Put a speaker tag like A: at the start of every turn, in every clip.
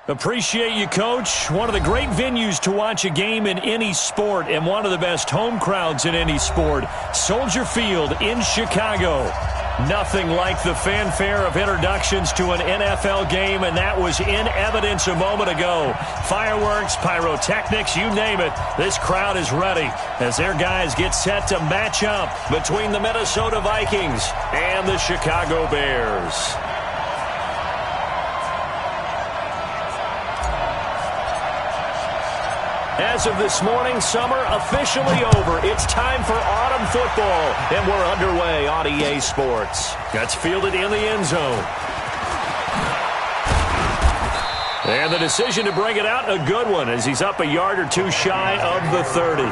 A: Appreciate you, Coach. One of the great venues to watch a game in any sport and one of the best home crowds in any sport. Soldier Field in Chicago. Nothing like the fanfare of introductions to an NFL game, and that was in evidence a moment ago. Fireworks, pyrotechnics, you name it. This crowd is ready as their guys get set to match up between the Minnesota Vikings and the Chicago Bears. As of this morning, summer officially over. It's time for autumn football, and we're underway on EA Sports. That's fielded in the end zone. And the decision to bring it out, a good one, as he's up a yard or two shy of the 30.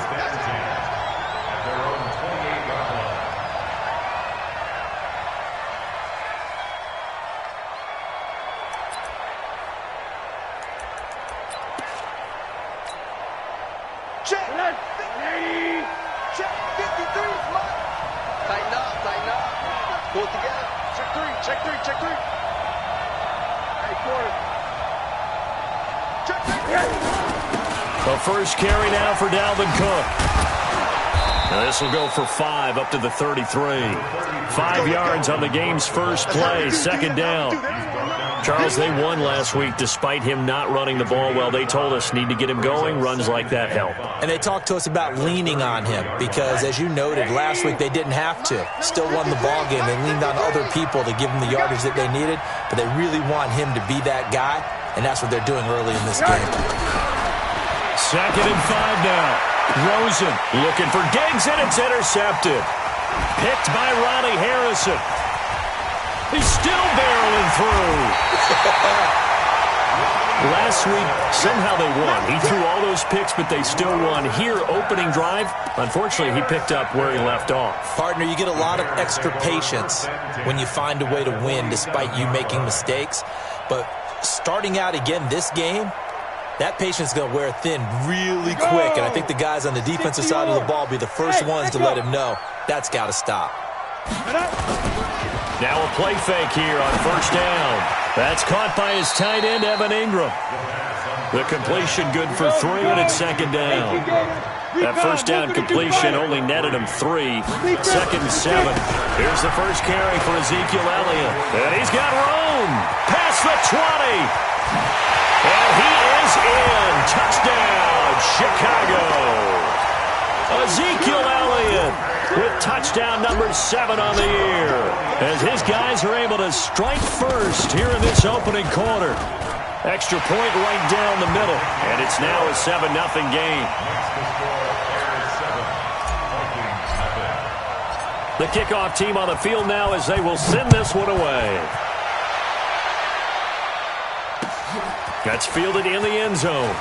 A: The first carry now for Dalvin Cook. Now this will go for 5 up to the 33. 5 yards on the game's first play, second down. Charles, they won last week despite him not running the ball well. They told us need to get him going. Runs like that help.
B: And they talked to us about leaning on him because, as you noted, last week they didn't have to. Still won the ball game. They leaned on other people to give them the yardage that they needed, but they really want him to be that guy, and that's what they're doing early in this game.
A: 2nd and 5 now. Rosen looking for Diggs, and it's intercepted. Picked by Ronnie Harrison. He's still barreling through. Last week, somehow they won. He threw all those picks, but they still won. Here, opening drive, unfortunately, he picked up where he left off.
B: Partner, you get a lot of extra patience when you find a way to win despite you making mistakes. But starting out again this game, that patience is going to wear thin really quick, and I think the guys on the defensive side of the ball will be the first ones to let him know that's got to stop.
A: Now a play fake here on first down. That's caught by his tight end, Evan Ingram. The completion good for 3, and it's 2nd down. That first down completion only netted him 3. 2nd and 7. Here's the first carry for Ezekiel Elliott. And he's got room. Past the 20. And he is in. Touchdown, Chicago. Ezekiel Elliott with touchdown number 7 on the year, as his guys are able to strike first here in this opening quarter. Extra point right down the middle, and it's now a 7-0 game. The kickoff team on the field now as they will send this one away. That's fielded in the end zone.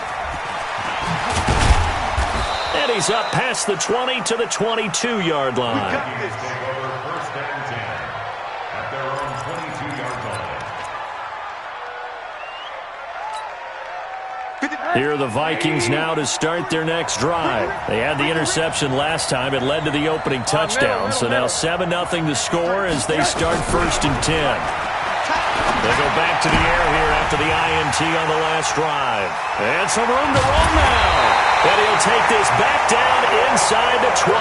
A: And he's up past the 20 to the 22-yard line. Here are the Vikings now to start their next drive. They had the interception last time. It led to the opening touchdown. So now 7-0 to score as they start 1st and 10. They go back to the air here after the INT on the last drive. And some room to run now. And he'll take this back down inside the 20.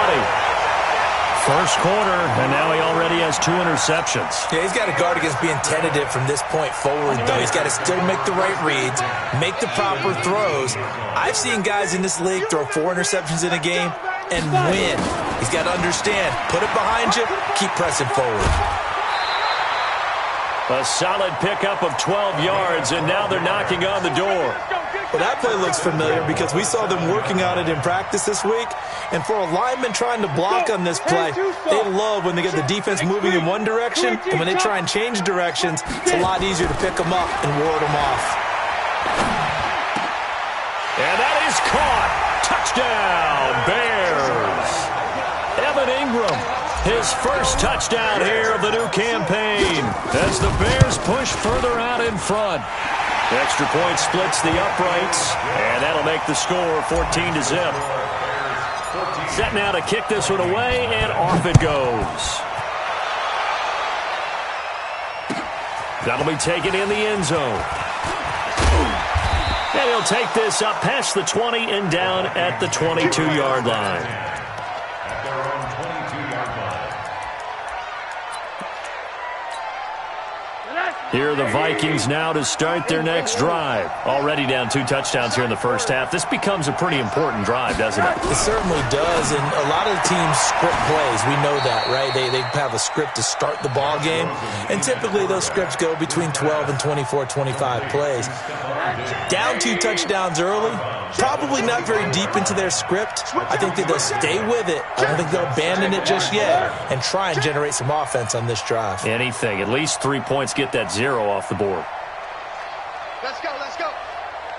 A: First quarter, and now he already has 2 interceptions.
B: Yeah, he's got to guard against being tentative from this point forward, though. He's got to still make the right reads, make the proper throws. I've seen guys in this league throw 4 interceptions in a game and win. He's got to understand, put it behind you, keep pressing forward.
A: A solid pickup of 12 yards, and now they're knocking on the door.
B: Well, that play looks familiar because we saw them working on it in practice this week. And for a lineman trying to block on this play, they love when they get the defense moving in one direction, and when they try and change directions, it's a lot easier to pick them up and ward them off.
A: And that is caught. Touchdown, Bears. Evan Ingram, his first touchdown here of the new campaign as the Bears push further out in front. The extra point splits the uprights, and that'll make the score 14-0. Set now to kick this one away, and off it goes. That'll be taken in the end zone. And he'll take this up past the 20 and down at the 22-yard line.
C: At their own 22-yard line.
A: Here are the Vikings now to start their next drive. Already down 2 touchdowns here in the first half. This becomes a pretty important drive, doesn't it?
B: It certainly does, and a lot of the teams script plays. We know that, right? They have a script to start the ball game, and typically those scripts go between 12 and 24, 25 plays. Down 2 touchdowns early, probably not very deep into their script. I think that they'll stay with it. I don't think they'll abandon it just yet and try and generate some offense on this drive.
A: Anything. At least 3 points, get that 0 off the board.
D: Let's go, let's go.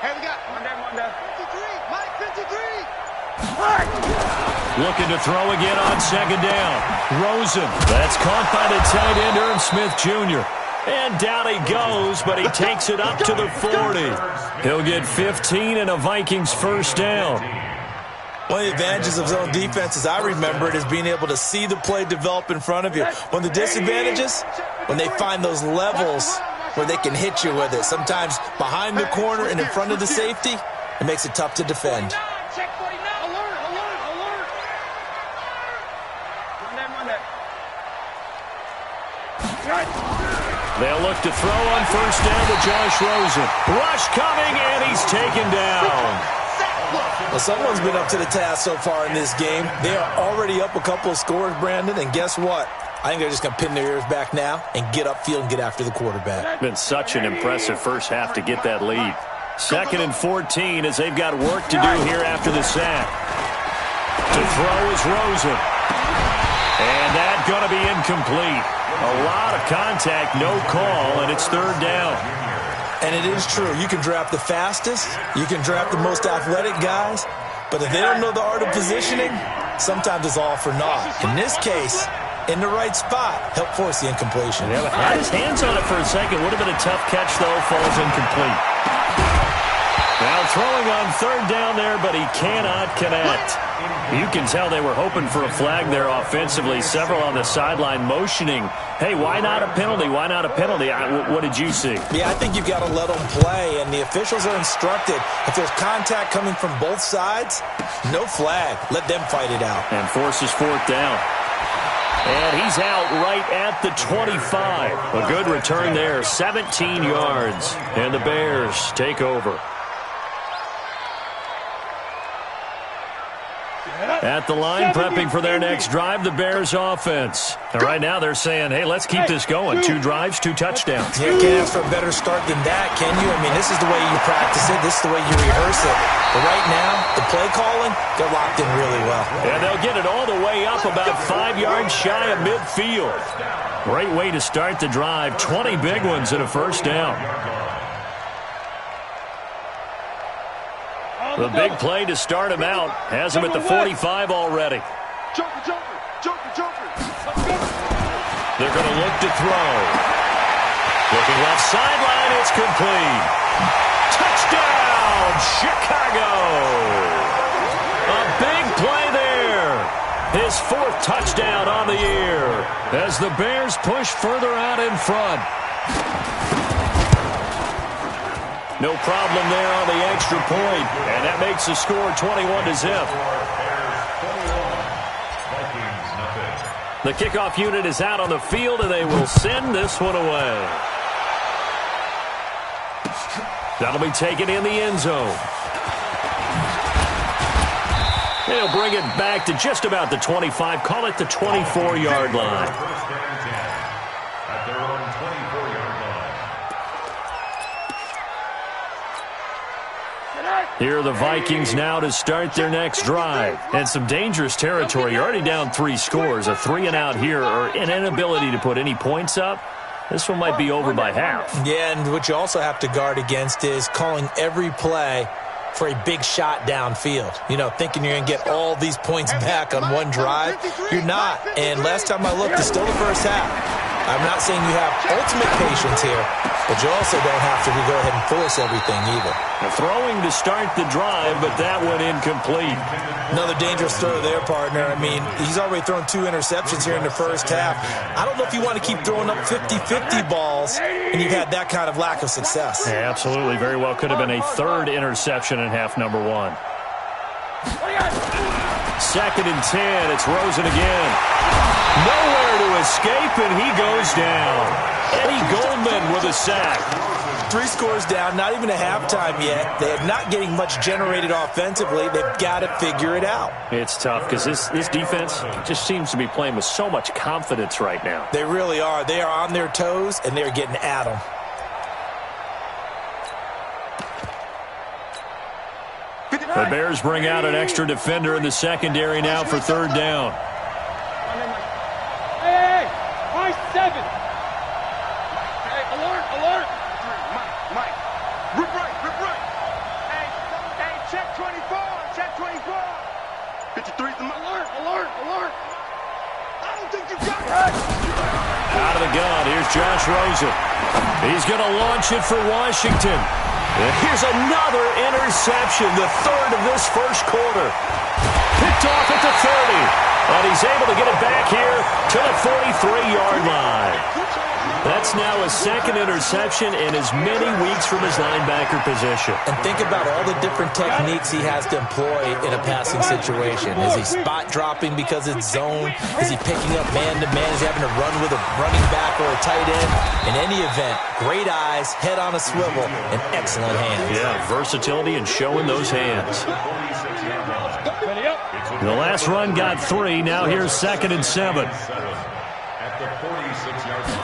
D: Here we go. One down. 53, Mike, 53.
A: Looking to throw again on second down. Rosen. That's caught by the tight end, Irv Smith Jr. And down he goes, but he takes it up to the 40. He'll get 15 and a Vikings first down.
B: One of the advantages of zone defense, as I remember it, is being able to see the play develop in front of you. One of the disadvantages, when they find those levels where they can hit you with it. Sometimes behind the corner and in front of the safety, it makes it tough to defend.
D: Check 49. Alert.
A: They'll look to throw on first down to Josh Rosen. Rush coming, and he's taken down.
B: Well, someone's been up to the task so far in this game. They are already up a couple of scores, Brandon, and guess what? I think they're just going to pin their ears back now and get upfield and get after the quarterback.
A: Been such an impressive first half to get that lead. 2nd and 14 as they've got work to do here after the sack. To throw is Rosen. And that's going to be incomplete. A lot of contact, no call, and it's 3rd down.
B: And it is true. You can draft the fastest. You can draft the most athletic guys. But if they don't know the art of positioning, sometimes it's all for naught. In this case, in the right spot, help force the incompletion.
A: Yeah, had his hands on it for a second. Would have been a tough catch, though. Falls incomplete. Now throwing on 3rd down there, but he cannot connect. You can tell they were hoping for a flag there offensively. Several on the sideline motioning. Hey, why not a penalty? Why not a penalty? What did you see?
B: Yeah, I think you've got to let them play, and the officials are instructed. If there's contact coming from both sides, no flag. Let them fight it out.
A: And forces 4th down. And he's out right at the 25. A good return there, 17 yards. And the Bears take over. At the line, prepping for their next drive, the Bears offense. And right now they're saying, hey, let's keep this going. 2 drives, 2 touchdowns.
B: Yeah, can't ask for a better start than that, can you? I mean, this is the way you practice it. This is the way you rehearse it. But right now, the play calling, they're locked in really well.
A: And they'll get it all the way up about 5 yards shy of midfield. Great way to start the drive. 20 big ones and a first down. The big play to start him out. Has him at the 45 already.
D: Joker.
A: They're going to look to throw. Looking left sideline. It's complete. Touchdown, Chicago. A big play there. His 4th touchdown on the year as the Bears push further out in front. No problem there on the extra point, and that makes the score 21-0. The kickoff unit is out on the field, and they will send this one away. That'll be taken in the end zone. They'll bring it back to just about the 25, call it the 24-yard line.
C: At their own 24-yard line.
A: Here are the Vikings now to start their next drive. And some dangerous territory. You're already down 3 scores. A 3 and out here, or an inability to put any points up. This one might be over by half.
B: Yeah, and what you also have to guard against is calling every play for a big shot downfield. You know, thinking you're going to get all these points back on one drive. You're not. And last time I looked, it's still the first half. I'm not saying you have ultimate patience here, But you also don't have to go ahead and force everything either.
A: Throwing to start the drive, but that went incomplete.
B: Another dangerous throw there, partner. I mean, he's already thrown 2 interceptions here in the first half. I don't know if you want to keep throwing up 50-50 balls and you've had that kind of lack of success.
A: Yeah, absolutely. Very well could have been a 3rd interception in half number 1. 2nd and 10. It's Rosen again. Nowhere to escape, and he goes down. Eddie Goldman with a sack.
B: 3 scores down, not even a halftime yet. They are not getting much generated offensively. They've got to figure it out.
A: It's tough because this defense just seems to be playing with so much confidence right now.
B: They really are. They are on their toes, and they're getting at them.
A: The Bears bring out an extra defender in the secondary now for 3rd down.
D: Hey, Mike 7. Hey, alert. Mike. Rip right. Hey, check 24. 53's the alert. I don't think you got it.
A: Out of the gun, here's Josh Rosen. He's going to launch it for Washington. And here's another interception, the 3rd of this first quarter. Picked off at the 30. And he's able to get it back here to the 43-yard line. That's now a 2nd interception in as many weeks from his linebacker position.
B: And think about all the different techniques he has to employ in a passing situation. Is he spot dropping because it's zone? Is he picking up man-to-man? Is he having to run with a running back or a tight end? In any event, great eyes, head on a swivel, and excellent hands.
A: Yeah, versatility and showing those hands. The last run got 3. Now here's 2nd and 7.
C: At the 46-yard line.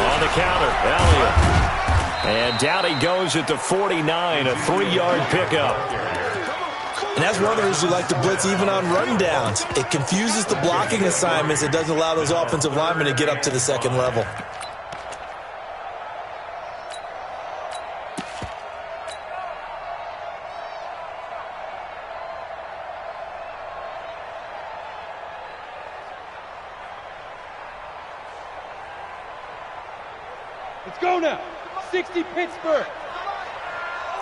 A: On the counter, Elliott. And down he goes at the 49, a 3-yard pickup.
B: And that's one of the reasons we like to blitz even on rundowns. It confuses the blocking assignments. It doesn't allow those offensive linemen to get up to the 2nd level.
E: Let's go now. 60 Pittsburgh.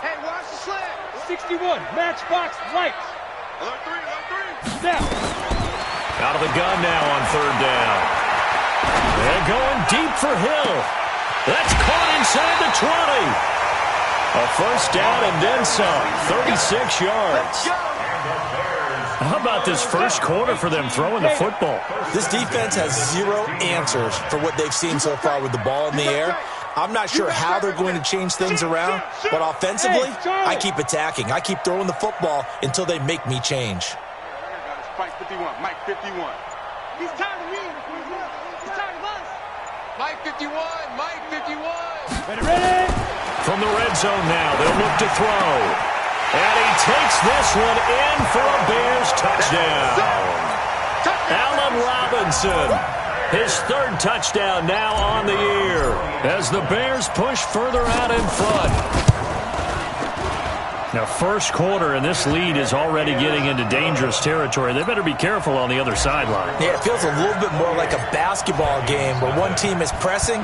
D: Hey, watch the slant.
E: 61 Matchbox Lights.
D: Alert 3.
E: Snap.
A: Out of the gun now on 3rd down. They're going deep for Hill. That's caught inside the 20. A 1st down and then some. 36 yards. How about this first quarter for them throwing the football?
B: This defense has 0 answers for what they've seen so far with the ball in the air. I'm not sure how they're going to change things around, but offensively, I keep attacking. I keep throwing the football until they make me change.
D: Mike 51. He's tired of me. He's tired of us. Mike 51.
E: Ready.
A: From the red zone now, they'll look to throw. And he takes this one in for a Bears touchdown. Allen Robinson, his 3rd touchdown now on the year as the Bears push further out in front. Now, first quarter, and this lead is already getting into dangerous territory. They better be careful on the other sideline.
B: Yeah, it feels a little bit more like a basketball game where one team is pressing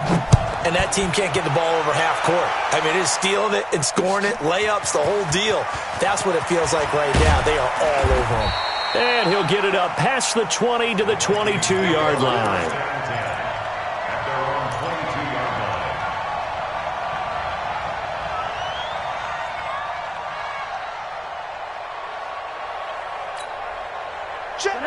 B: and that team can't get the ball over half court. I mean, it's stealing it and scoring it, layups, the whole deal. That's what it feels like right now. They are all over them.
A: And he'll get it up past the 20 to the 22-yard line.
C: At their own 22-yard line.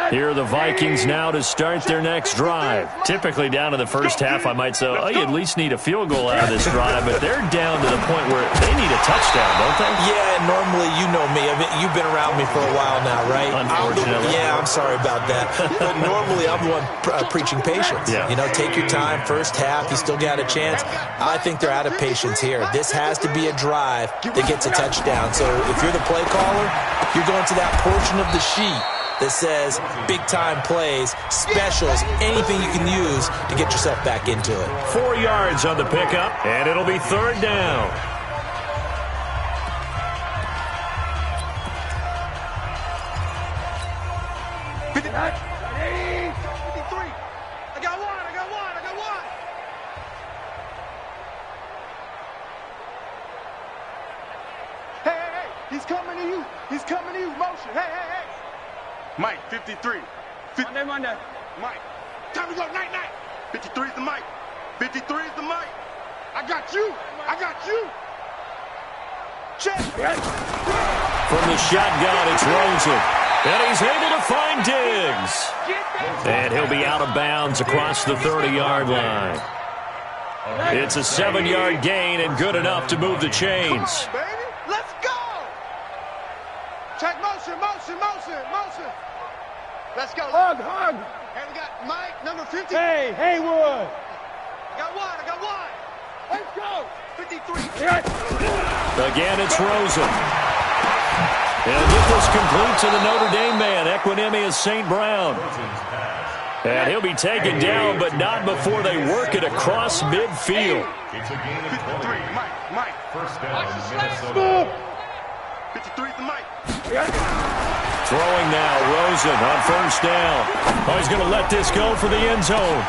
A: Here are the Vikings now to start their next drive. Typically down to the first half, I might say, oh, you at least need a field goal out of this drive, but they're down to the point where they need a touchdown, don't they?
B: Yeah, and normally, you know me. I mean, you've been around me for a while now, right?
A: Unfortunately.
B: I'm sorry about that. But normally, I'm the one preaching patience.
A: Yeah.
B: You know, take your time, first half, you still got a chance. I think they're out of patience here. This has to be a drive that gets a touchdown. So if you're the play caller, you're going to that portion of the sheet that says big-time plays, specials, anything you can use to get yourself back into it.
A: 4 yards on the pickup, and it'll be 3rd down.
D: coming to you. He's coming to you. Motion. Hey, hey, hey. Mike, 53.
E: Monday.
D: Mike. Time to go. Night. 53 is the Mike. 53 is the Mike. I got you. Check.
A: From the shotgun, it's Rosen. And he's able to find Diggs. And he'll be out of bounds across the 30-yard line. It's a 7-yard gain and good enough to move the chains.
D: Come on, baby. Let's go. Check motion. Let's go.
E: Hug.
D: And we got Mike, number 50.
E: Hey, Haywood.
D: I got one. Let's go. 53.
A: Again, it's Rosen. And get this complete to the Notre Dame man, Equinemius St. Brown. And he'll be taken down, but not before they work it across midfield.
C: It's a gain of 12.
D: 53, Mike.
C: First down, Minnesota.
D: 53 is the Mike.
A: Throwing now, Rosen on first down. Oh, he's going to let this go for the end zone.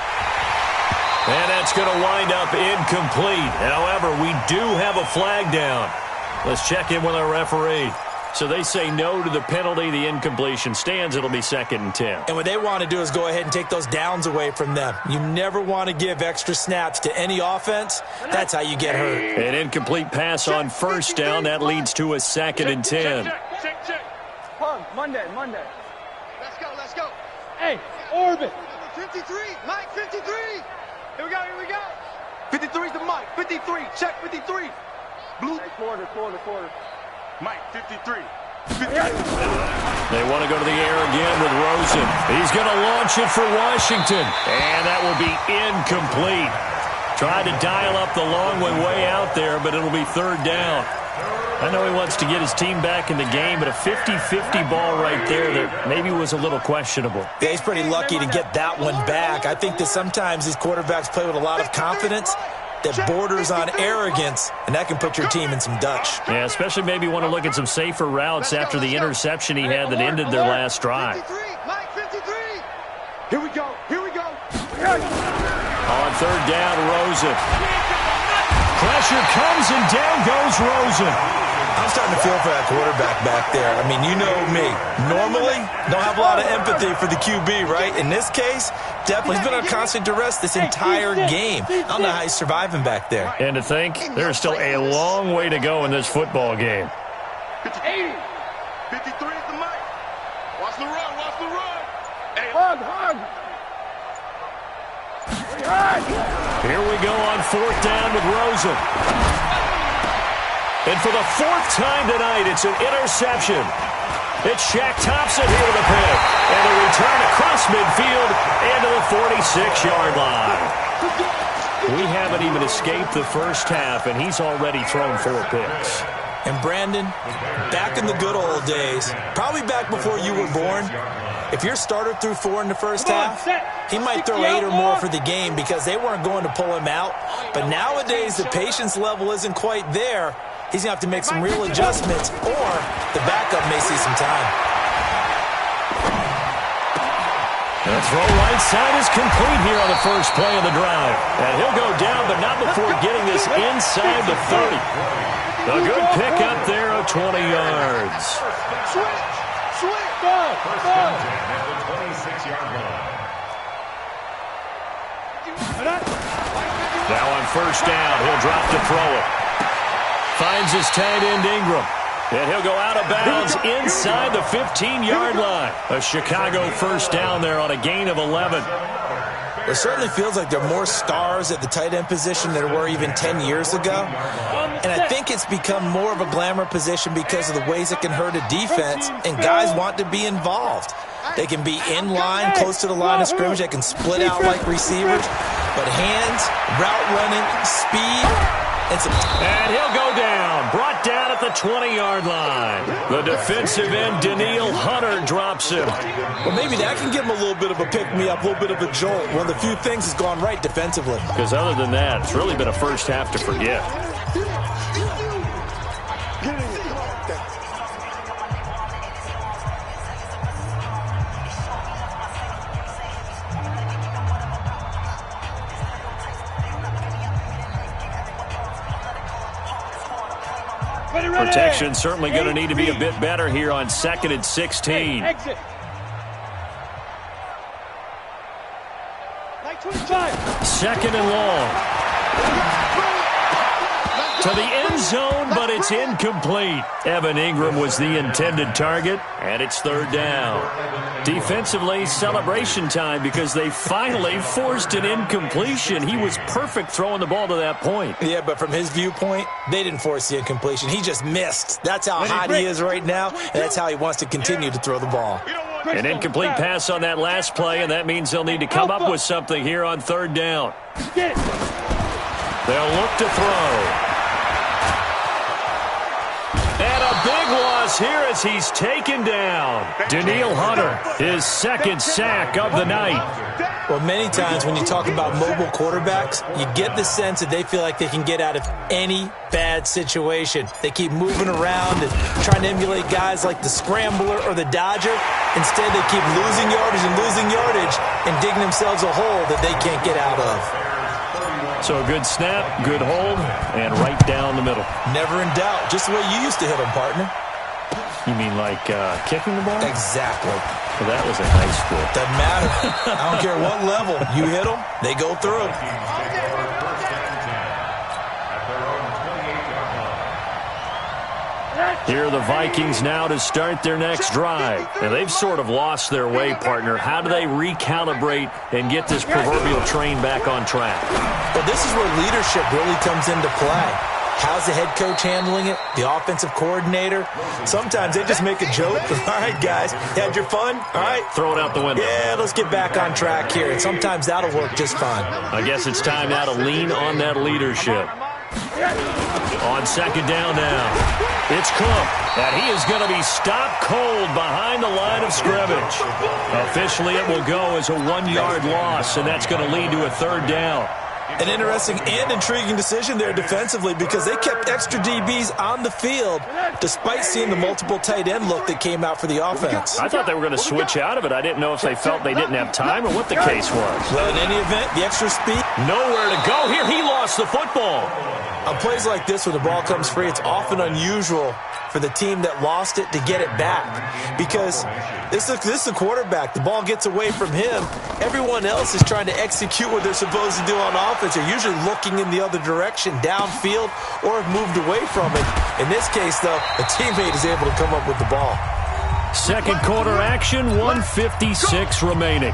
A: And that's going to wind up incomplete. However, we do have a flag down. Let's check in with our referee. So they say no to the penalty. The incompletion stands. It'll be 2nd and 10.
B: And what they want to do is go ahead and take those downs away from them. You never want to give extra snaps to any offense. That's how you get hurt.
A: An incomplete pass on first down. That leads to a 2nd and 10.
D: Check.
E: Hug. Monday.
D: Let's go.
E: Hey, orbit.
D: 53, Mike, 53. Here we go. 53 is the Mike. 53, check 53. Blue.
E: Quarter.
D: Mike, 53.
A: They want to go to the air again with Rosen. He's going to launch it for Washington. And that will be incomplete. Tried to dial up the long one way out there, but it'll be 3rd down. I know he wants to get his team back in the game, but a 50-50 ball right there that maybe was a little questionable.
B: Yeah, he's pretty lucky to get that one back. I think that sometimes these quarterbacks play with a lot of confidence that borders on arrogance, and that can put your team in some Dutch.
A: Yeah, especially maybe want to look at some safer routes after the interception he had that ended their last drive.
D: 53, Mike, 53. Here we go.
A: On 3rd down, Rosen. Pressure comes and down goes Rosen.
B: I'm starting to feel for that quarterback back there. I mean, you know me. Normally, don't have a lot of empathy for the QB, right? In this case, definitely. He's been on constant duress this entire game. I don't know how he's surviving back there.
A: And to think, there's still a long way to go in this football game.
D: 80. 53 is the Mike. Watch the run. Hey,
E: Hug.
A: Here we go on 4th down with Rosen. And for the 4th time tonight, it's an interception. It's Shaq Thompson here with a pick. And a return across midfield into the 46-yard line. We haven't even escaped the first half, and he's already thrown 4 picks.
B: And Brandon, back in the good old days, probably back before you were born, if your starter threw 4 in the first half, he might throw 8 or more for the game because they weren't going to pull him out. But nowadays, the patience level isn't quite there. He's going to have to make some real adjustments, or the backup may see some time.
A: The throw right side is complete here on the first play of the drive. And he'll go down, but not before getting this inside the 30. A good pickup there of 20 yards.
D: Switch.
C: First down at the 26-yard line.
A: Now on first down, he'll drop to throw it. Finds his tight end Ingram. And he'll go out of bounds inside the 15-yard line. A Chicago first down there on a gain of 11.
B: It certainly feels like there are more stars at the tight end position than there were even 10 years ago. And I think it's become more of a glamour position because of the ways it can hurt a defense, and guys want to be involved. They can be in line, close to the line of scrimmage. They can split out like receivers. But hands, route running, speed, and
A: he'll go down. Brought down at the 20-yard line. The defensive end, Daniil Hunter, drops him.
B: Well, maybe that can give him a little bit of a pick-me-up, a little bit of a jolt. One of the few things has gone right defensively.
A: Because other than that, it's really been a first half to forget.
E: Ready,
A: Protection's certainly going to need to be a bit better here on 2nd and 16.
E: Exit. 25.
A: 2nd and long. To the end zone, but it's incomplete. Evan Ingram was the intended target, and it's 3rd down. Defensively, celebration time because they finally forced an incompletion. He was perfect throwing the ball to that point.
B: Yeah, but from his viewpoint, they didn't force the incompletion. He just missed. That's how hot he is right now, and that's how he wants to continue to throw the ball.
A: An incomplete pass on that last play, and that means they'll need to come up with something here on 3rd down. They'll look to throw. And a big loss here as he's taken down. Daniil Hunter, his 2nd sack of the night.
B: Well, many times when you talk about mobile quarterbacks, you get the sense that they feel like they can get out of any bad situation. They keep moving around and trying to emulate guys like the scrambler or the dodger. Instead, they keep losing yardage and digging themselves a hole that they can't get out of.
A: So a good snap, good hold, and right down the middle.
B: Never in doubt. Just the way you used to hit them, partner.
A: You mean like kicking the ball?
B: Exactly.
A: Well, that was in high school.
B: Doesn't matter. I don't care what level. You hit them, they go through.
A: Here are the Vikings now to start their next drive. And they've sort of lost their way, partner. How do they recalibrate and get this proverbial train back on track?
B: Well, this is where leadership really comes into play. How's the head coach handling it? The offensive coordinator? Sometimes they just make a joke. All right, guys, had your fun? All right.
A: Throw it out the window.
B: Yeah, let's get back on track here. And sometimes that'll work just fine.
A: I guess it's time now to lean on that leadership. On 2nd down now. It's Cook, and he is going to be stopped cold behind the line of scrimmage. Officially, it will go as a 1-yard loss, and that's going to lead to a 3rd down.
B: An interesting and intriguing decision there defensively because they kept extra DBs on the field despite seeing the multiple tight end look that came out for the offense.
A: I thought they were going to switch out of it. I didn't know if they felt they didn't have time or what the case was.
B: Well, in any event, the extra speed.
A: Nowhere to go here. He lost the football.
B: On plays like this where the ball comes free, it's often unusual for the team that lost it to get it back because this is a quarterback. The ball gets away from him. Everyone else is trying to execute what they're supposed to do on offense. They're usually looking in the other direction, downfield, or have moved away from it. In this case, though, a teammate is able to come up with the ball.
A: 2nd quarter action, 1:56 remaining.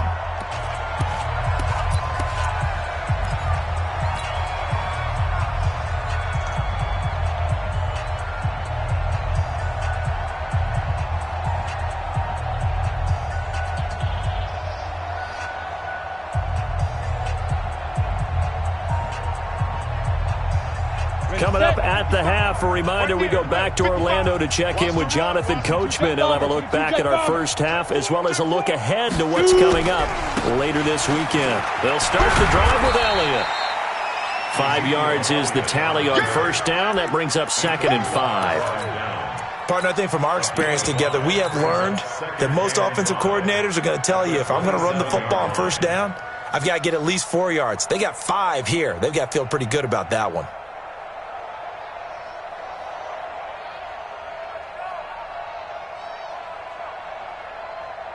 A: Coming up at the half, a reminder, we go back to Orlando to check in with Jonathan Coachman. He'll have a look back at our first half as well as a look ahead to what's coming up later this weekend. They'll start the drive with Elliott. 5 yards is the tally on 1st down. That brings up 2nd and 5.
B: Partner, I think from our experience together, we have learned that most offensive coordinators are going to tell you if I'm going to run the football on 1st down, I've got to get at least 4 yards. They got 5 here. They've got to feel pretty good about that one.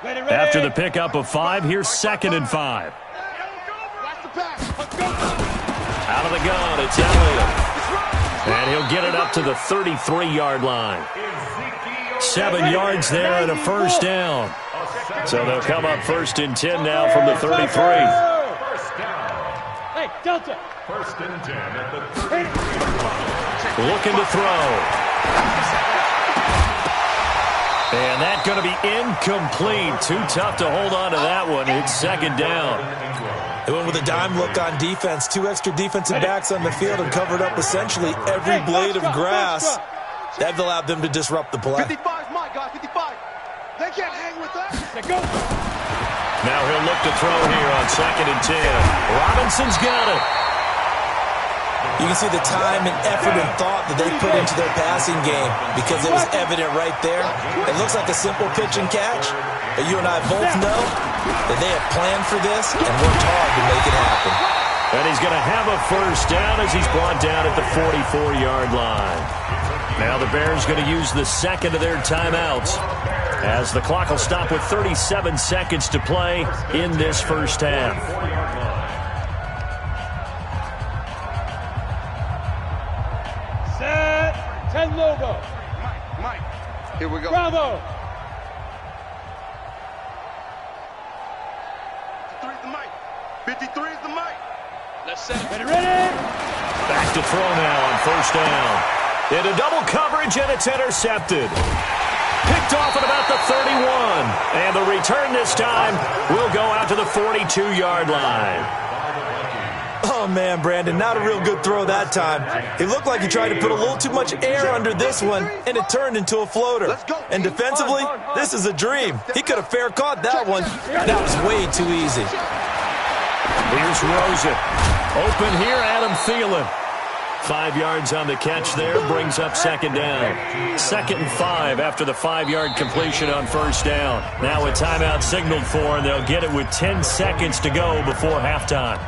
A: After the pickup of 5, here's 2nd and 5. Out of the gun, it's Elliott. And he'll get it up to the 33-yard line. 7 yards there and a 1st down. So they'll come up 1st and 10 now from the 33.
E: Hey, Delta.
C: 1st and 10 at the 33.
A: Looking to throw. And that's going to be incomplete. Too tough to hold on to that one. It's 2nd down.
B: They went with a dime look on defense. 2 extra defensive backs on the field and covered up essentially every blade of grass. That allowed them to disrupt the play.
D: 55 is my guy, 55. They can't hang with us.
E: Let's go.
A: Now he'll look to throw here on 2nd and 10. Robinson's got it.
B: You can see the time and effort and thought that they put into their passing game because it was evident right there. It looks like a simple pitch and catch, but you and I both know that they have planned for this and worked hard to make it happen.
A: And he's going to have a 1st down as he's brought down at the 44-yard line. Now the Bears going to use the second of their timeouts as the clock will stop with 37 seconds to play in this first half.
E: Set. 10 logo.
D: Mike. Here we go.
E: Bravo.
D: 53 is the mic. 53 is the mic. Let's set it.
E: Ready?
A: Back to throw now on first down. Into double coverage, and it's intercepted. Picked off at about the 31. And the return this time will go out to the 42-yard line.
B: Oh, man, Brandon, not a real good throw that time. It looked like he tried to put a little too much air under this one, and it turned into a floater. And defensively, this is a dream. He could have fair caught that one. That was way too easy.
A: Here's Rosen. Open here, Adam Thielen. 5 yards on the catch there, brings up second down. 2nd and 5 after the 5-yard completion on first down. Now a timeout signaled for, and they'll get it with 10 seconds to go before halftime.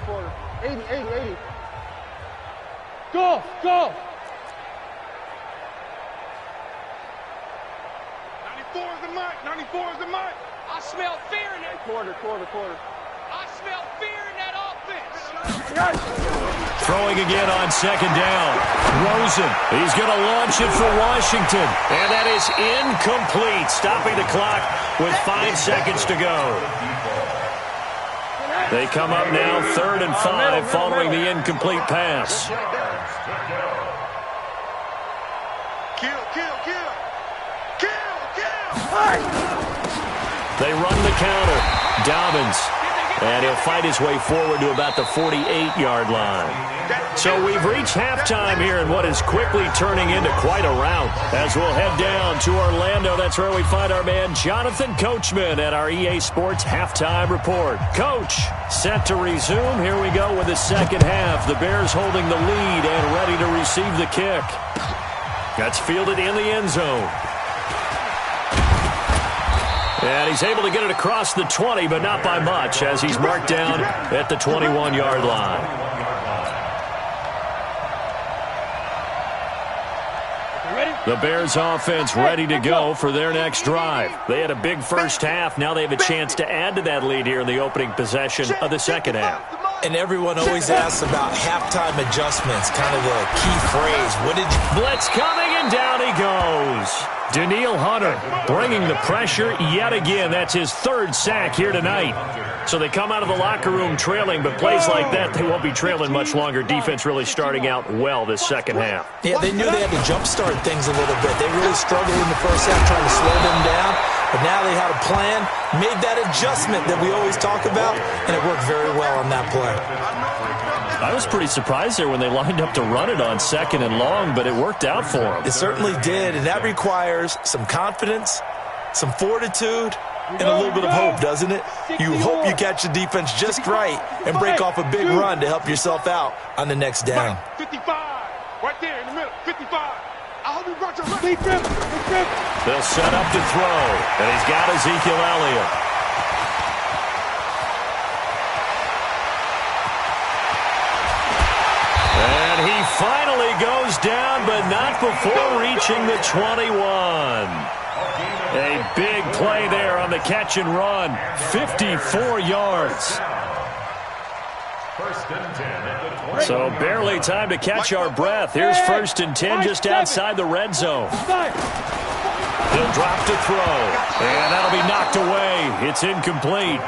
E: Quarter. 80. Go.
D: 94 is the mic. 94 is the mic.
E: I smell fear in that quarter. I smell fear in that offense.
A: Throwing again on second down. Rosen, he's going to launch it for Washington. And that is incomplete, stopping the clock with 5 seconds to go. They come up now 3rd and 5 following the incomplete pass.
D: Kill.
A: They run the counter. Dobbins. And he'll fight his way forward to about the 48-yard line. So we've reached halftime here in what is quickly turning into quite a rout. As we'll head down to Orlando, that's where we find our man Jonathan Coachman at our EA Sports Halftime Report. Coach, set to resume. Here we go with the second half. The Bears holding the lead and ready to receive the kick. That's fielded in the end zone. And he's able to get it across the 20, but not by much, as he's marked down at the 21-yard line. The Bears offense ready to go for their next drive. They had a big first half. Now they have a chance to add to that lead here in the opening possession of the second half.
B: And everyone always asks about halftime adjustments, kind of the key phrase.
A: Blitz coming, and down he goes. Daniil Hunter bringing the pressure yet again. That's his 3rd sack here tonight. So they come out of the locker room trailing, but plays like that, they won't be trailing much longer. Defense really starting out well this second half.
B: Yeah, they knew they had to jumpstart things a little bit. They really struggled in the first half trying to slow them down. But now they had a plan, made that adjustment that we always talk about, and it worked very well on that play.
A: I was pretty surprised there when they lined up to run it on 2nd and long, but it worked out for them.
B: It certainly did, and that requires some confidence, some fortitude, and a little bit of hope, doesn't it? You hope you catch the defense just right and break off a big run to help yourself out on the next down.
D: 55, right there in the middle, 55. I hope you brought your
E: Big grip.
A: They'll set up to throw, and he's got Ezekiel Elliott. And he finally goes down, but not before reaching the 21. A big play there on the catch and run. 54 yards. So barely time to catch our breath. Here's 1st and 10 just outside the red zone. He'll drop to throw, and that'll be knocked away. It's incomplete.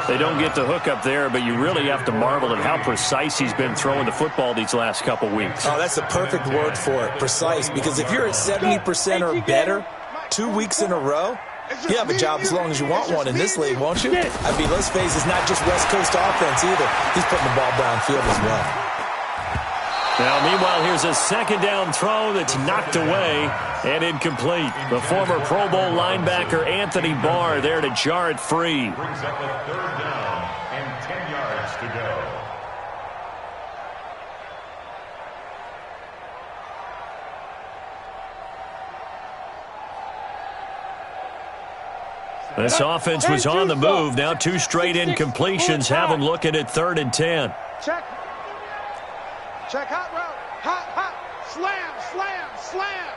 A: They don't get the hook up there, but you really have to marvel at how precise he's been throwing the football these last couple weeks.
B: Oh, that's a perfect word for it, precise, because if you're at 70% or better 2 weeks in a row, you have a job as long as you want one in this league, won't you? I mean, let's face it, it's not just West Coast offense either. He's putting the ball downfield as well.
A: Now, meanwhile, here's a 2nd down throw that's knocked away and incomplete. The former Pro Bowl linebacker Anthony Barr there to jar it free.
C: Brings up a 3rd down and 10 yards to go.
A: This offense was on the move. Now 2 straight incompletions have them looking at 3rd and 10.
D: Check. Check hot route. Hot, hot. Slam, slam, slam.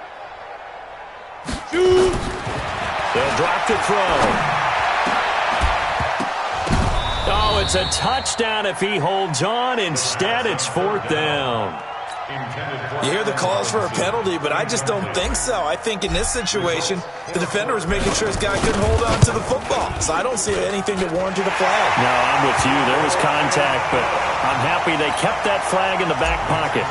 A: Shoot. They'll drop to throw. Oh, it's a touchdown if he holds on. Instead, it's 4th down.
B: You hear the calls for a penalty, but I just don't think so. I think in this situation, the defender was making sure his guy couldn't hold on to the football. So I don't see anything that warranted a flag.
A: No, I'm with you. There was contact, but I'm happy they kept that flag in the back pocket.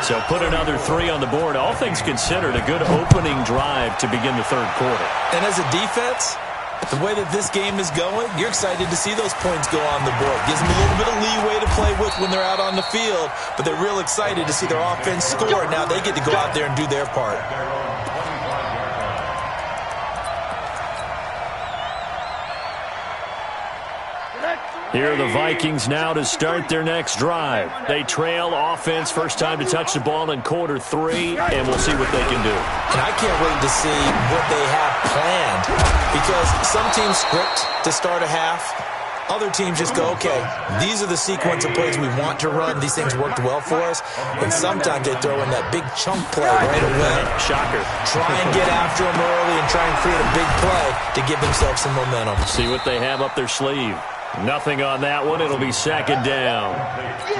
A: So put another 3 on the board. All things considered, a good opening drive to begin the 3rd quarter.
B: And as a defense, the way that this game is going, you're excited to see those points go on the board. Gives them a little bit of leeway to play with when they're out on the field, but they're real excited to see their offense score. Now they get to go out there and do their part.
A: Here are the Vikings now to start their next drive. They trail offense, first time to touch the ball in quarter 3, and we'll see what they can do.
B: And I can't wait to see what they have planned, because some teams script to start a half. Other teams just go, okay, these are the sequence of plays we want to run. These things worked well for us. And sometimes they throw in that big chunk play right away.
A: Shocker.
B: Try and get after them early and try and create a big play to give themselves some momentum.
A: See what they have up their sleeve. Nothing on that one. It'll be 2nd down.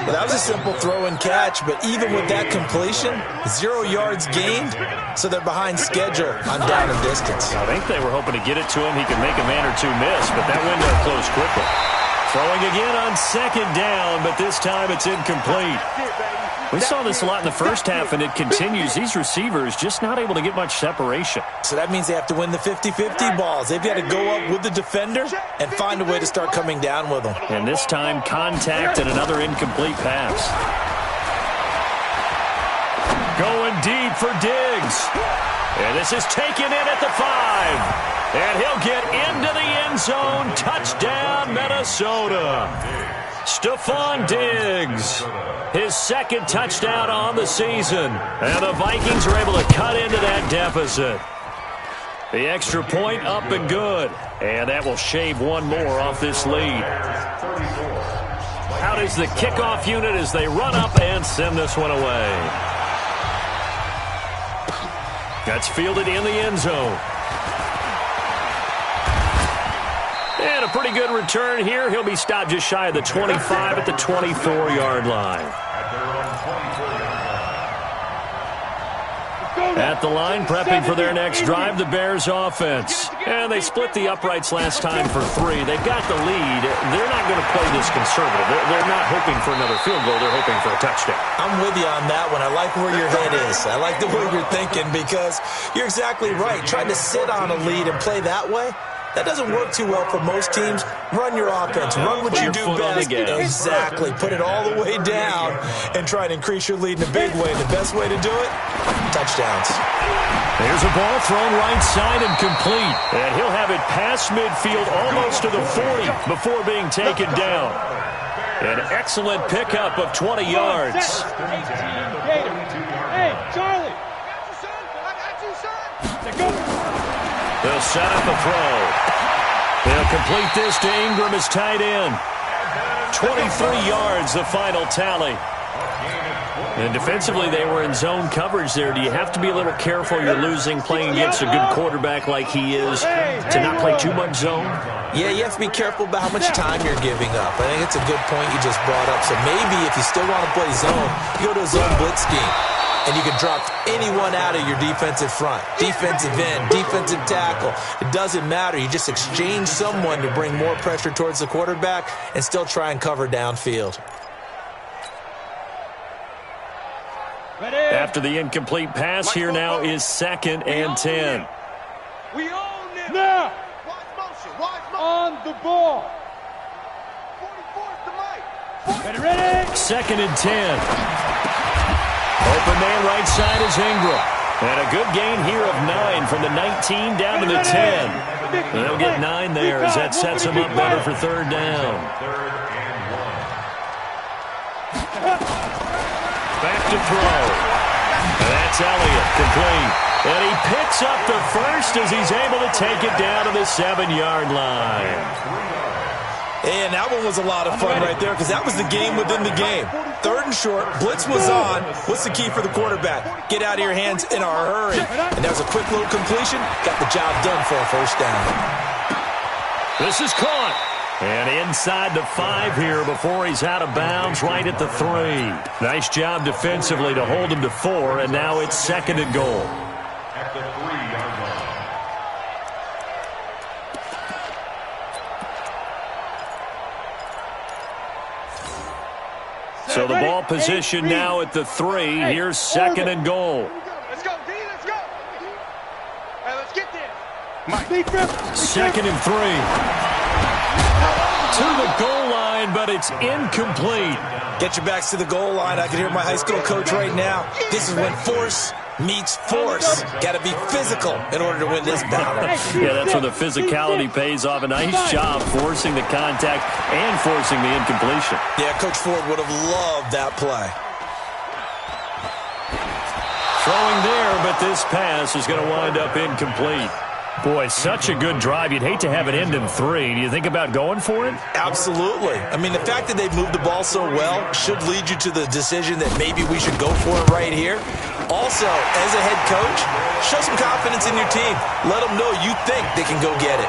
B: Well, that was a simple throw and catch, but even with that completion, 0 yards gained, so they're behind schedule on down and distance.
A: I think they were hoping to get it to him. He could make a man or 2 miss, but that window closed quickly. Throwing again on 2nd down, but this time it's incomplete. We saw this a lot in the first half, and it continues. These receivers just not able to get much separation.
B: So that means they have to win the 50-50 balls. They've got to go up with the defender and find a way to start coming down with them.
A: And this time, contact and another incomplete pass. Going deep for Diggs. And this is taken in at the 5. And he'll get into the end zone. Touchdown, Minnesota. Stephon Diggs, his 2nd touchdown on the season. And the Vikings are able to cut into that deficit. The extra point up and good. And that will shave 1 more off this lead. Out is the kickoff unit as they run up and send this one away. That's fielded in the end zone. And a pretty good return here. He'll be stopped just shy of the 25 at the 24-yard line. At the line, prepping for their next drive, the Bears offense. And they split the uprights last time for 3. They've got the lead. They're not going to play this conservative. They're not hoping for another field goal. They're hoping for a touchdown.
B: I'm with you on that one. I like where your head is. I like the way you're thinking, because you're exactly right. Trying to sit on a lead and play that way, that doesn't work too well for most teams. Run your offense. Run what you do best. Exactly. Put it all the way down and try to increase your lead in a big way. The best way to do it, touchdowns.
A: There's a ball thrown right side and complete. And he'll have it past midfield almost to the 40 before being taken down. An excellent pickup of 20 yards.
E: Hey, Charlie. I got you, son.
A: They'll set up a throw. They'll complete this to Ingram as tight end. 23 yards, the final tally. And defensively, they were in zone coverage there. Do you have to be a little careful? You're losing playing against a good quarterback like he is to not play too much zone?
B: Yeah, you have to be careful about how much time you're giving up. I think it's a good point you just brought up. So maybe if you still want to play zone, you go to a zone blitz scheme. And you can drop anyone out of your defensive front. Defensive end, defensive tackle. It doesn't matter. You just exchange someone to bring more pressure towards the quarterback and still try and cover downfield.
A: After the incomplete pass, here now is 2nd and 10.
E: We own it. Now. On the ball. 44's the mic. Ready?
A: 2nd and 10. Open man right side is Ingram. And a good gain here of 9 from the 19 down to the 10. They'll get 9 there as that sets them up better for 3rd down. Back to throw. That's Elliott, complete. And he picks up the first as he's able to take it down to the 7-yard line.
B: And that one was a lot of fun right there because that was the game within the game. 3rd and short, blitz was on. What's the key for the quarterback? Get out of your hands in a hurry. And that was a quick little completion. Got the job done for a first down.
A: This is caught. And inside the 5 here before he's out of bounds right at the 3. Nice job defensively to hold him to 4, and now it's 2nd and goal.
C: At the 3-yard line.
A: So the ball position now at the 3. Here's 2nd and goal.
D: Let's go, D, let's go. Hey, let's get there.
A: 2nd and 3. To the goal line, but it's incomplete.
B: Get your backs to the goal line. I can hear my high school coach right now. This is when force meets force. Got to be physical in order to win this battle.
A: Yeah, that's where the physicality pays off. A nice job forcing the contact and forcing the incompletion.
B: Yeah, Coach Ford would have loved that play.
A: Throwing there, but this pass is going to wind up incomplete. Boy, such a good drive. You'd hate to have it end in 3. Do you think about going for it?
B: Absolutely. I mean, the fact that they've moved the ball so well should lead you to the decision that maybe we should go for it right here. Also, as a head coach, show some confidence in your team. Let them know you think they can go get it.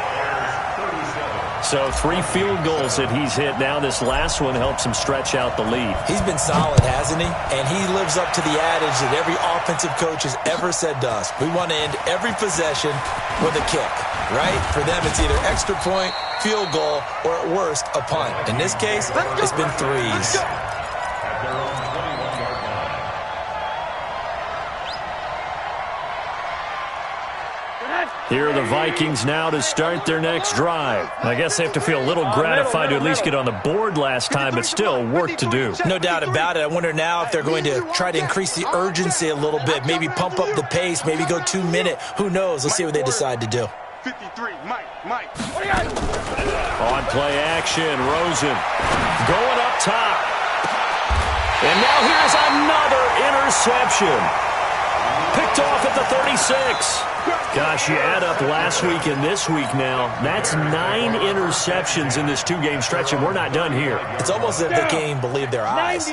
A: So 3 field goals that he's hit now. This last one helps him stretch out the lead.
B: He's been solid, hasn't he? And he lives up to the adage that every offensive coach has ever said to us. We want to end every possession with a kick, right? For them, it's either extra point, field goal, or at worst, a punt. In this case, it's been 3s.
C: At their own 21-yard line.
A: Here are the Vikings now to start their next drive. I guess they have to feel a little gratified to at least get on the board last time, but still work to do.
B: No doubt about it. I wonder now if they're going to try to increase the urgency a little bit, maybe pump up the pace, maybe go 2-minute. Who knows? Let's see what they decide to do.
D: 53, Mike.
A: On play action, Rosen going up top. And now here's another interception. Picked off at the 36. Gosh, you add up last week and this week now, that's 9 interceptions in this 2-game stretch, and we're not done here.
B: It's almost as if they can't even believe their eyes.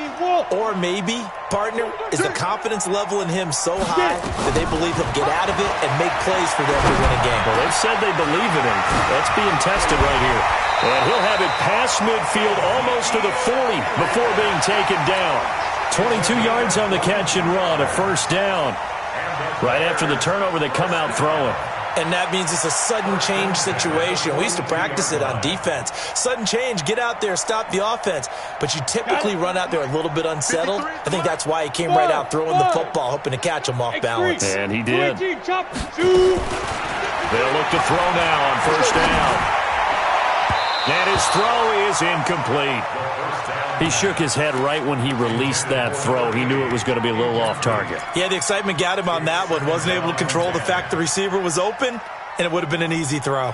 B: Or maybe, partner, is the confidence level in him so high that they believe he'll get out of it and make plays for them to win a game.
A: Well, they've said they believe in him. That's being tested right here. And he'll have it past midfield almost to the 40 before being taken down. 22 yards on the catch and run, a first down. Right after the turnover, they come out throwing.
B: And that means it's a sudden change situation. We used to practice it on defense. Sudden change, get out there, stop the offense. But you typically run out there a little bit unsettled. I think that's why he came right out throwing the football, hoping to catch him off balance.
A: And he did. They'll look to throw now on first down. And his throw is incomplete. He shook his head right when he released that throw. He knew it was going to be a little off target.
B: Yeah, the excitement got him on that one. Wasn't able to control the fact the receiver was open, and it would have been an easy throw.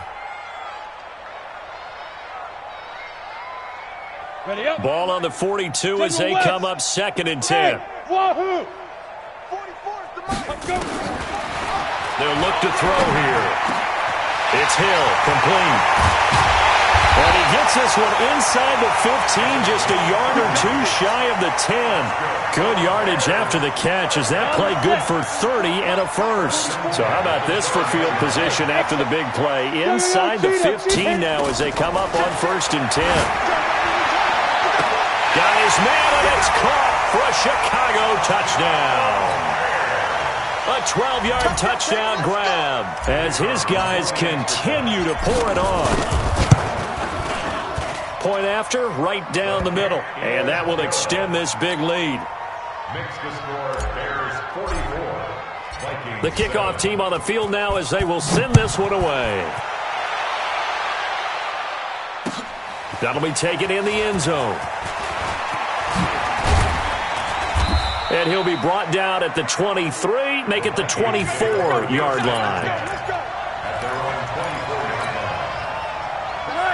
A: Ball on the 42 as they come up 2nd and 10. They'll look to throw here. It's Hill, complete. And he gets this one inside the 15, just a yard or 2 shy of the 10. Good yardage after the catch as that play good for 30 and a first. So how about this for field position after the big play? Inside the 15 now as they come up on 1st and 10. Got his man, and it's caught for a Chicago touchdown. A 12-yard touchdown grab as his guys continue to pour it on. Point after, right down the middle. And that will extend this big lead.
C: Makes the score Bears 44. Vikings.
A: The kickoff team on the field now as they will send this one away. That'll be taken in the end zone. And he'll be brought down at the 23, make it the 24-yard line.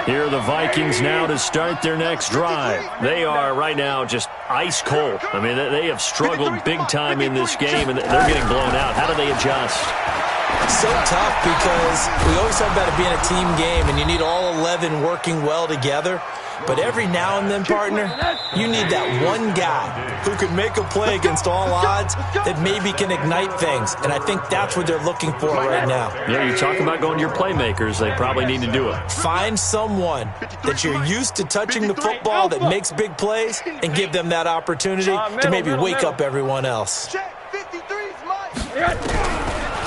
A: Here are the Vikings now to start their next drive. They are right now just ice cold. I mean, they have struggled big time in this game, and they're getting blown out. How do they adjust?
B: So tough because we always talk about it being a team game, and you need all 11 working well together. But every now and then, partner, you need that one guy who can make a play against all odds that maybe can ignite things. And I think that's what they're looking for right now.
A: Yeah, you talk about going to your playmakers. They probably need to do it.
B: Find someone that you're used to touching the football that makes big plays and give them that opportunity to maybe wake up everyone else.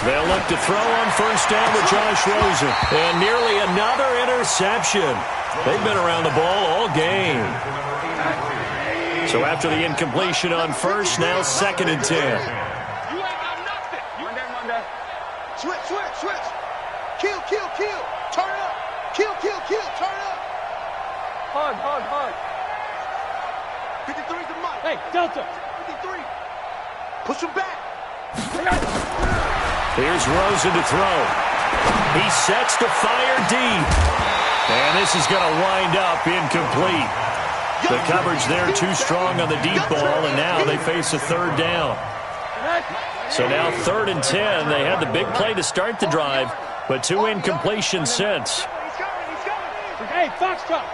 A: They'll look to throw on first down with Josh Rosen. And nearly another interception. They've been around the ball all game. So after the incompletion on first, now 2nd and 10.
E: You ain't got nothing. Monday.
D: Switch. Kill. Turn up. Kill. Turn up.
E: Hug.
D: 53's the mic.
E: Hey, Delta.
D: 53. Push him back.
A: Here's Rosen to throw. He sets to fire deep. And this is going to wind up incomplete. The coverage there too strong on the deep ball, and now they face a 3rd down. So now 3rd and 10. They had the big play to start the drive, but 2 incompletions since.
E: Hey, Foxtrot.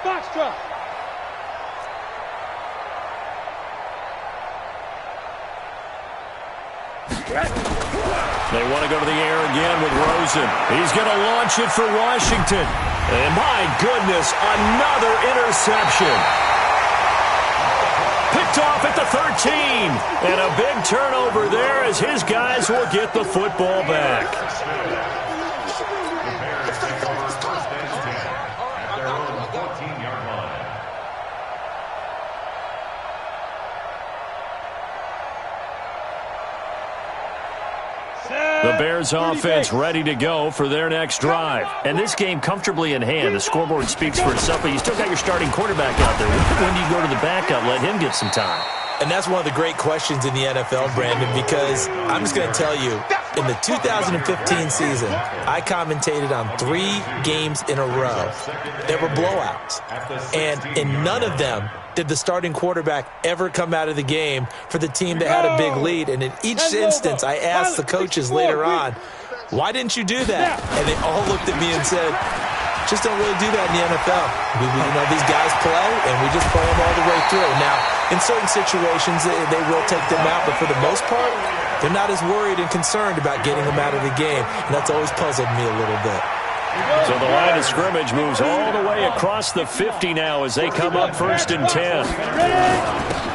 A: They want to go to the air again with Rosen. He's going to launch it for Washington. And my goodness, another interception. Picked off at the 13. And a big turnover there as his guys will get the football back. The Bears offense ready to go for their next drive. And this game comfortably in hand. The scoreboard speaks for itself, but you still got your starting quarterback out there. When do you go to the backup, let him get some time?
B: And that's one of the great questions in the NFL, Brandon, because I'm just going to tell you, in the 2015 season, I commentated on 3 games in a row. There were blowouts. And in none of them did the starting quarterback ever come out of the game for the team that had a big lead. And in each instance, I asked the coaches later on, why didn't you do that? And they all looked at me and said, just don't really do that in the NFL. These guys play, and we just play them all the way through. Now, in certain situations, they will take them out, but for the most part, they're not as worried and concerned about getting them out of the game, and that's always puzzled me a little bit.
A: So the line of scrimmage moves all the way across the 50 now as they come up 1st and 10.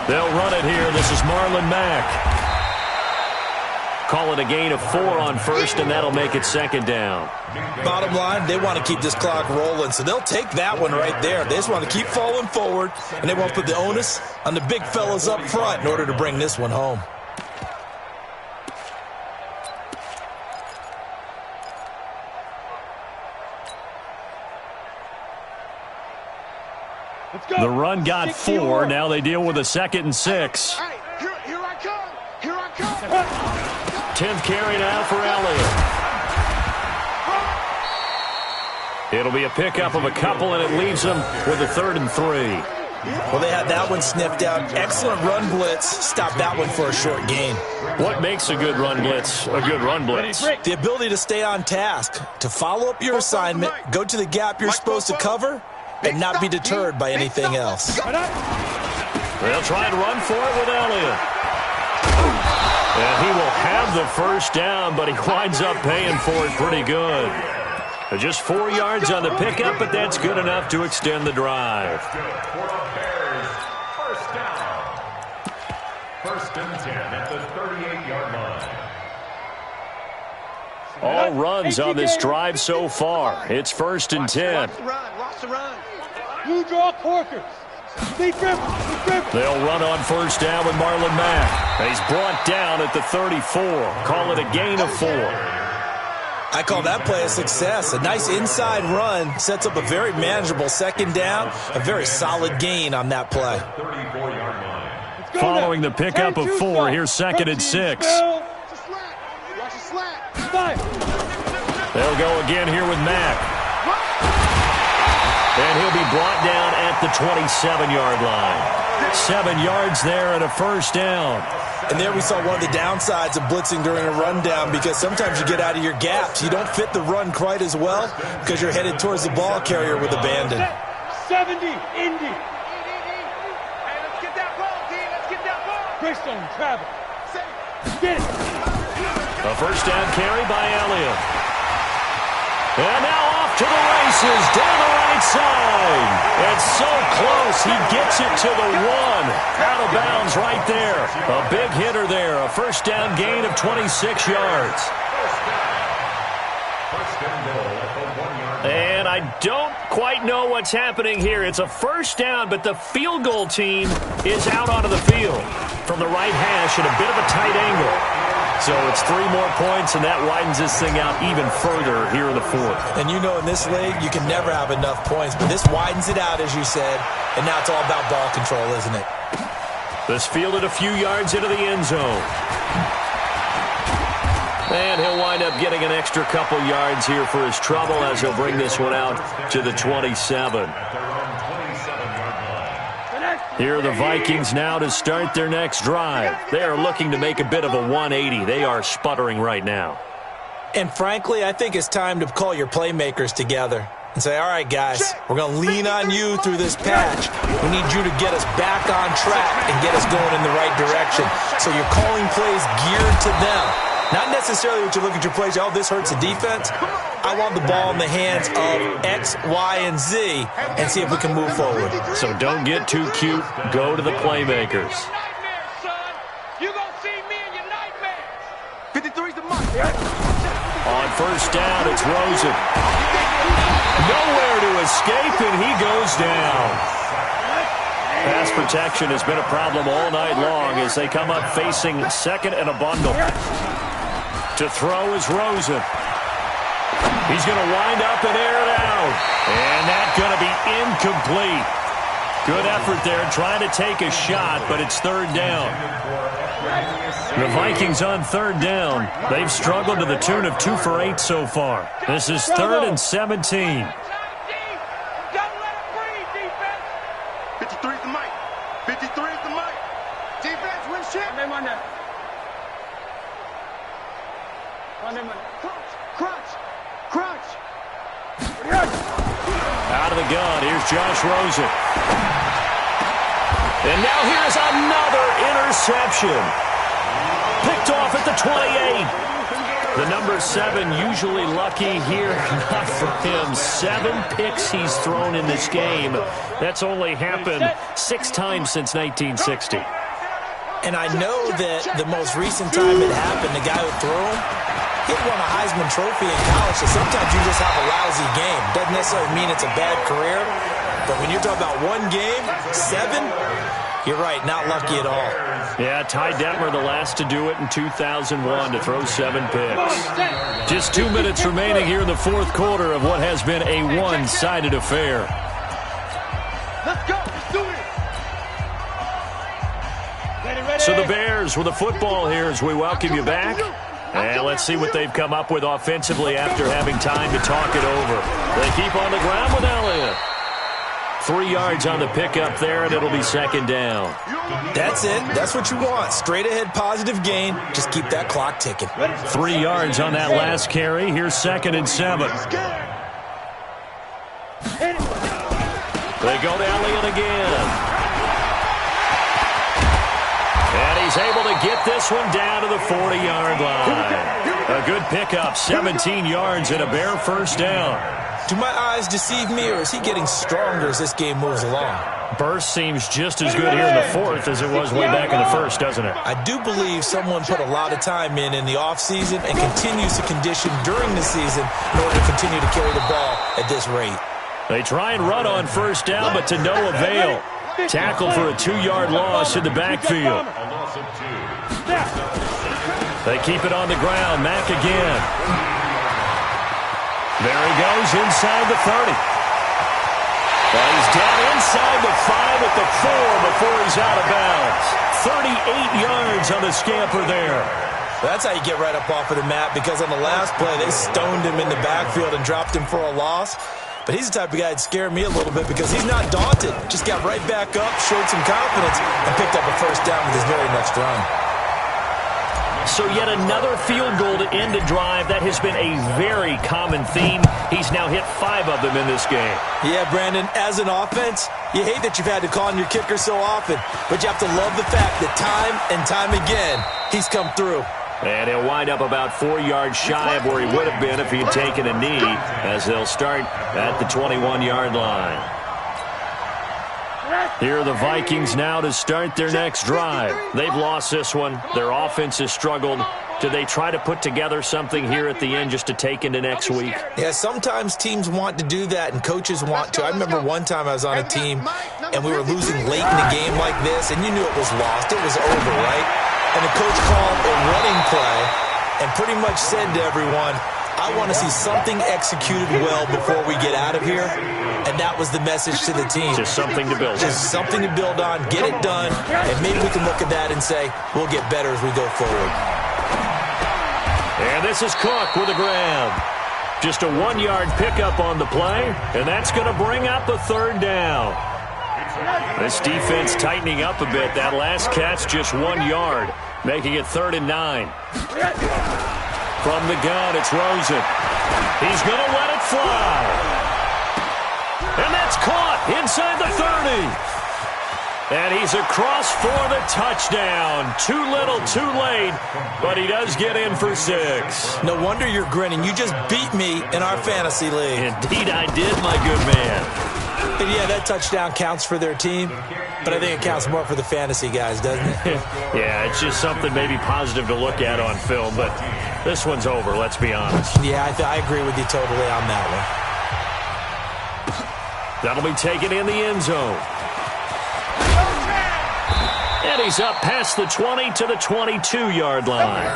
A: They'll run it here. This is Marlon Mack. Call it a gain of 4 on first, and that'll make it 2nd down.
B: Bottom line, they want to keep this clock rolling, so they'll take that one right there. They just want to keep falling forward, and they want to put the onus on the big fellas up front in order to bring this one home.
A: The run got 4. Now they deal with a 2nd and 6.
D: Hey, here I come.
A: 10th carry now for Elliott. It'll be a pickup of a couple, and it leaves them with a 3rd and 3.
B: Well, they had that one sniffed out. Excellent run blitz. Stop that one for a short gain.
A: What makes a good run blitz a good run blitz?
B: The ability to stay on task, to follow up your assignment, go to the gap you're supposed to cover, and not be deterred by anything else.
A: They'll try and run for it with Elliott. And he will have the first down, but he winds up paying for it pretty good. Just 4 yards on the pickup, but that's good enough to extend the drive.
C: First down. 1st and 10 at the 38-yard line.
A: All runs on this drive so far. It's 1st and 10.
D: Watch the run.
E: You draw corkers. Deep dribble.
A: They'll run on first down with Marlon Mack. He's brought down at the 34. Call it a gain of 4.
B: I call that play a success. A nice inside run sets up a very manageable 2nd down. A very solid gain on that play.
C: 34-yard line.
A: Following the pickup of 4, here's 2nd and 6. They'll go again here with Mack. And he'll be brought down at the 27-yard line. 7 yards there and a first down.
B: And there we saw one of the downsides of blitzing during a rundown, because sometimes you get out of your gaps. You don't fit the run quite as well because you're headed towards the ball carrier with abandon.
E: 70, Indy. Hey, let's get that ball, D. Let's get that ball. Greystone, travel. Get it.
A: A first down carry by Elliott. And now off to the races down the right side. It's so close. He gets it to the 1. Out of bounds right there. A big hitter there. A first down gain of 26 yards. And I don't quite know what's happening here. It's a first down, but the field goal team is out onto the field from the right hash at a bit of a tight angle. So it's 3 more points, and that widens this thing out even further here in the 4th.
B: And you know, in this league, you can never have enough points, but this widens it out, as you said, and now it's all about ball control, isn't it?
A: This fielded a few yards into the end zone. And he'll wind up getting an extra couple yards here for his trouble as he'll bring this one out to the 27. Here are the Vikings now to start their next drive. They are looking to make a bit of a 180. They are sputtering right now.
B: And frankly, I think it's time to call your playmakers together and say, all right, guys, we're going to lean on you through this patch. We need you to get us back on track and get us going in the right direction. So you're calling plays geared to them. Not necessarily what you look at your plays, oh, this hurts the defense. I want the ball in the hands of X, Y, and Z and see if we can move forward.
A: So don't get too cute. Go to the playmakers.
E: You're going to see me in your nightmares.
D: 53's the mark.
A: On first down, it's Rosen. Nowhere to escape, and he goes down. Pass protection has been a problem all night long as they come up facing second and a bundle. To throw is Rosen. He's going to wind up and air it out. And that's going to be incomplete. Good effort there trying to take a shot, but it's third down. The Vikings on third down. They've struggled to the tune of 2 for 8 so far. This is 3rd and 17.
D: 53's the mic. 53's the mic. Defense win shit. Crunch.
A: Out of the gun, here's Josh Rosen. And now here's another interception. Picked off at the 28. The number 7 usually lucky here. Not for him. 7 picks he's thrown in this game. That's only happened 6 times since 1960.
B: And I know that the most recent time it happened, the guy who threw him, he won a Heisman Trophy in college, so sometimes you just have a lousy game. Doesn't necessarily mean it's a bad career, but when you're talking about one game, 7, you're right, not lucky at all.
A: Yeah, Ty Detmer, the last to do it in 2001, to throw 7 picks. Just 2 minutes remaining here in the 4th quarter of what has been a one-sided affair.
D: Let's go. Let's do it.
A: So the Bears with the football here as we welcome you back. And let's see what they've come up with offensively after having time to talk it over. They keep on the ground with Elliott. 3 yards on the pickup there, and it'll be second down.
B: That's it. That's what you want. Straight ahead, positive gain. Just keep that clock ticking.
A: 3 yards on that last carry. Here's 2nd and 7. They go to Elliott again. And he's able to get this one down to the 40-yard line. A good pickup, 17 yards and a Bear first down.
B: Do my eyes deceive me, or is he getting stronger as this game moves along?
A: Burst seems just as good here in the 4th as it was way back in the 1st, doesn't it?
B: I do believe someone put a lot of time in the offseason and continues to condition during the season in order to continue to carry the ball at this rate.
A: They try and run on first down, but to no avail. Tackle for a 2-yard loss in the backfield. They keep it on the ground. Mack again. There he goes inside the 30. Well, he's down inside the 5 at the 4 before he's out of bounds. 38 yards on the scamper there.
B: That's how you get right up off of the mat, because on the last play, they stoned him in the backfield and dropped him for a loss. but he's the type of guy that scared me a little bit because he's not daunted. Just got right back up, showed some confidence, and picked up a first down with his very next run.
A: So yet another field goal to end a drive. That has been a very common theme. He's now hit 5 of them in this game.
B: Yeah, Brandon, as an offense, you hate that you've had to call on your kicker so often, but you have to love the fact that time and time again, he's come through.
A: And he'll wind up about 4 yards shy of where he would have been if he had taken a knee, as they'll start at the 21-yard line. Here are the Vikings now to start their next drive. They've lost this one. Their offense has struggled. Do they try to put together something here at the end just to take into next week?
B: Yeah, sometimes teams want to do that and coaches want to. I remember one time I was on a team and we were losing late in a game like this, and you knew it was lost. It was over, right? And the coach called a running play and pretty much said to everyone, I want to see something executed well before we get out of here. And that was the message to the team.
A: Just something to build on.
B: Just something to build on, get it done, and maybe we can look at that and say, we'll get better as we go forward.
A: And this is Cook with a grab. Just a 1-yard pickup on the play, and that's going to bring up a third down. This defense tightening up a bit. That last catch just 1 yard, making it 3rd and 9. From the gun, it's Rosen. He's going to let it fly. And that's caught inside the 30. And he's across for the touchdown. Too little, too late, but he does get in for 6.
B: No wonder you're grinning. You just beat me in our fantasy league.
A: Indeed I did, my good man.
B: And yeah, that touchdown counts for their team, but I think it counts more for the fantasy guys, doesn't it?
A: Yeah, it's just something maybe positive to look at on film, but this one's over, let's be honest.
B: Yeah, I agree with you totally on that
A: one. That'll be taken in the end zone. And he's up past the 20 to the 22-yard line.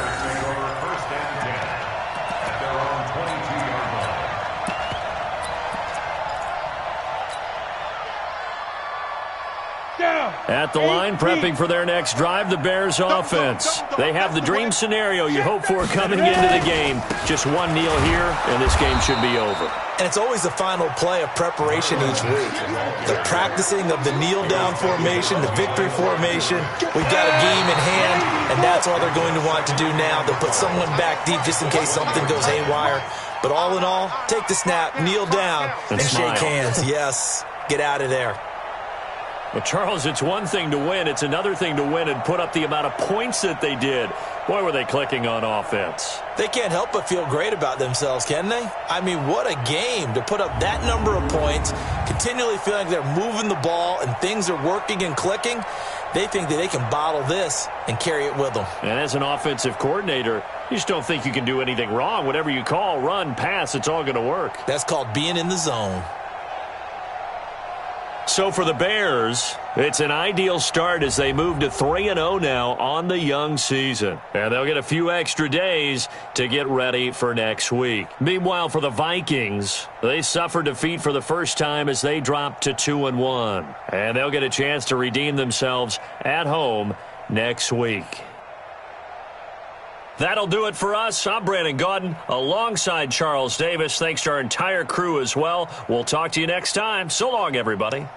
A: At the line, prepping for their next drive, the Bears offense. They have the dream scenario you hope for coming into the game. Just one kneel here, and this game should be over.
B: And it's always the final play of preparation each week. The practicing of the kneel-down formation, the victory formation. We've got a game in hand, and that's all they're going to want to do now. They'll put someone back deep just in case something goes haywire. But all in all, take the snap, kneel down, and shake hands. Yes, get out of there.
A: Well, Charles, it's one thing to win. It's another thing to win and put up the amount of points that they did. Boy, were they clicking on offense.
B: They can't help but feel great about themselves, can they? I mean, what a game to put up that number of points, continually feeling like they're moving the ball and things are working and clicking. They think that they can bottle this and carry it with them.
A: And as an offensive coordinator, you just don't think you can do anything wrong. Whatever you call, run, pass, it's all going to work.
B: That's called being in the zone.
A: So for the Bears, it's an ideal start as they move to 3-0 now on the young season. And they'll get a few extra days to get ready for next week. Meanwhile, for the Vikings, they suffered defeat for the first time as they dropped to 2-1. And they'll get a chance to redeem themselves at home next week. That'll do it for us. I'm Brandon Gaudin alongside Charles Davis. Thanks to our entire crew as well. We'll talk to you next time. So long, everybody.